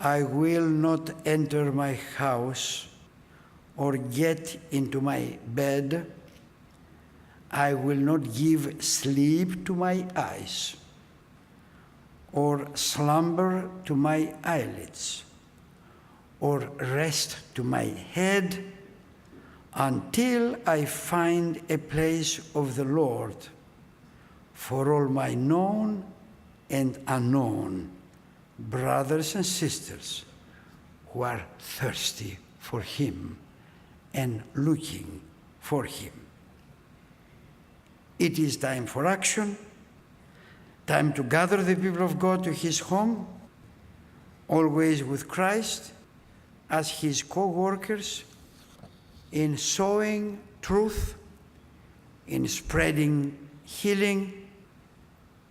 I will not enter my house or get into my bed. I will not give sleep to my eyes or slumber to my eyelids or rest to my head until I find a place of the Lord for all my known and unknown brothers and sisters who are thirsty for him and looking for him. It is time for action, time to gather the people of God to his home, always with Christ as his co-workers in sowing truth, in spreading healing,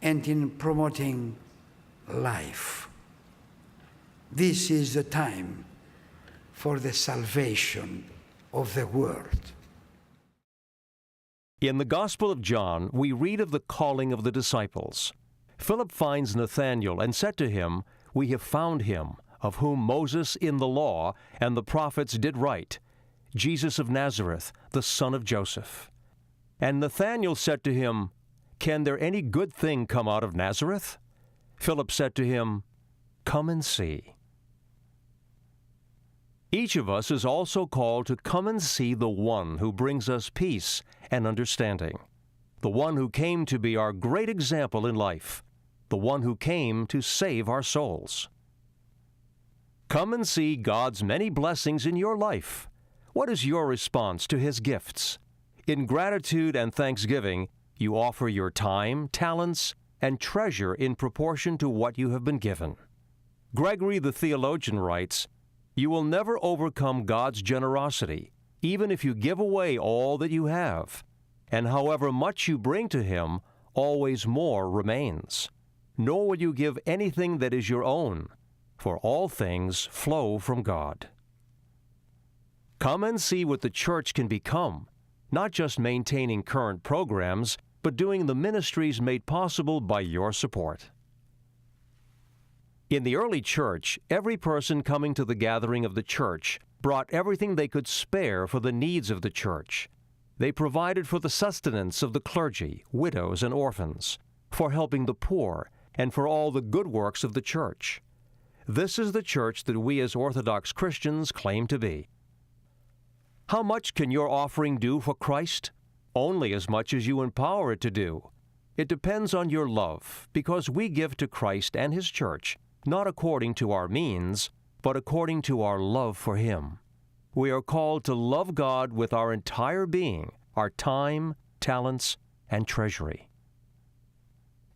and in promoting life. This is the time for the salvation of the world. In the Gospel of John, we read of the calling of the disciples. Philip finds Nathanael and said to him, "We have found him, of whom Moses in the law and the prophets did write, Jesus of Nazareth, the son of Joseph." And Nathanael said to him, "Can there any good thing come out of Nazareth?" Philip said to him, "Come and see." Each of us is also called to come and see the one who brings us peace and understanding, the one who came to be our great example in life, the one who came to save our souls. Come and see God's many blessings in your life. What is your response to His gifts? In gratitude and thanksgiving, you offer your time, talents, and treasure in proportion to what you have been given. Gregory the theologian writes, "You will never overcome God's generosity, even if you give away all that you have. And however much you bring to Him, always more remains. Nor will you give anything that is your own, for all things flow from God." Come and see what the church can become, not just maintaining current programs, but doing the ministries made possible by your support. In the early church, every person coming to the gathering of the church brought everything they could spare for the needs of the church. They provided for the sustenance of the clergy, widows, and orphans, for helping the poor, and for all the good works of the church. This is the church that we as Orthodox Christians claim to be. How much can your offering do for Christ? Only as much as you empower it to do. It depends on your love, because we give to Christ and His church, not according to our means, but according to our love for Him. We are called to love God with our entire being, our time, talents, and treasury.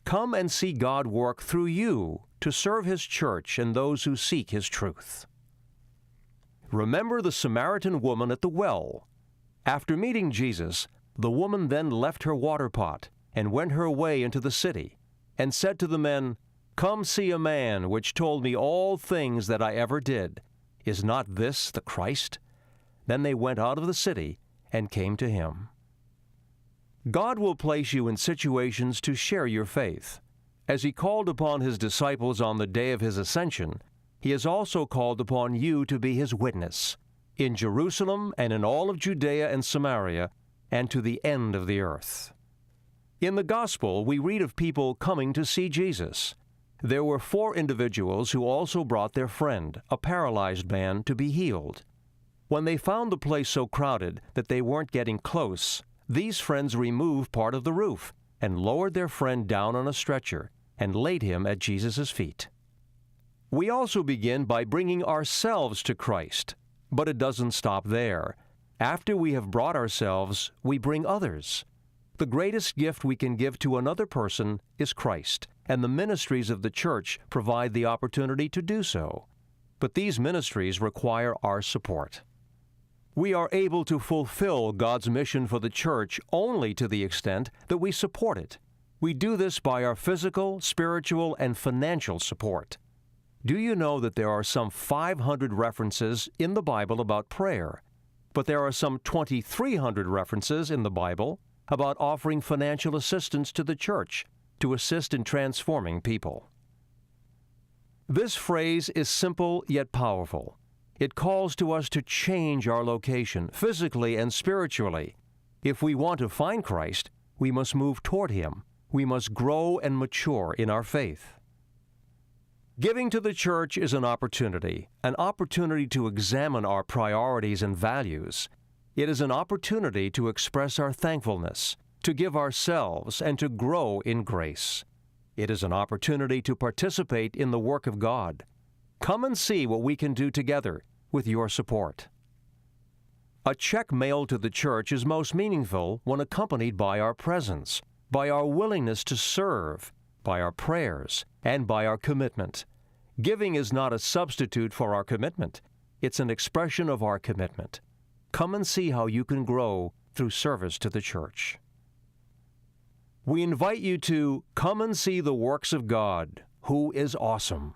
Come and see God work through you to serve His church and those who seek His truth. Remember the Samaritan woman at the well. After meeting Jesus, the woman then left her water pot and went her way into the city, and said to the men, "Come see a man which told me all things that I ever did. Is not this the Christ?" Then they went out of the city and came to Him. God will place you in situations to share your faith. As He called upon His disciples on the day of His ascension, He has also called upon you to be His witness, in Jerusalem and in all of Judea and Samaria, and to the end of the earth. In the Gospel, we read of people coming to see Jesus. There were 4 individuals who also brought their friend, a paralyzed man, to be healed. When they found the place so crowded that they weren't getting close, these friends removed part of the roof and lowered their friend down on a stretcher and laid him at Jesus' feet. We also begin by bringing ourselves to Christ, but it doesn't stop there. After we have brought ourselves, we bring others. The greatest gift we can give to another person is Christ, and the ministries of the church provide the opportunity to do so. But these ministries require our support. We are able to fulfill God's mission for the church only to the extent that we support it. We do this by our physical, spiritual, and financial support. Do you know that there are some 500 references in the Bible about prayer, but there are some 2,300 references in the Bible about offering financial assistance to the church to assist in transforming people? This phrase is simple yet powerful. It calls to us to change our location, physically and spiritually. If we want to find Christ, we must move toward Him. We must grow and mature in our faith. Giving to the church is an opportunity to examine our priorities and values. It is an opportunity to express our thankfulness, to give ourselves, and to grow in grace. It is an opportunity to participate in the work of God. Come and see what we can do together with your support. A check mailed to the church is most meaningful when accompanied by our presence, by our willingness to serve, by our prayers, and by our commitment. Giving is not a substitute for our commitment. It's an expression of our commitment. Come and see how you can grow through service to the church. We invite you to come and see the works of God, who is awesome.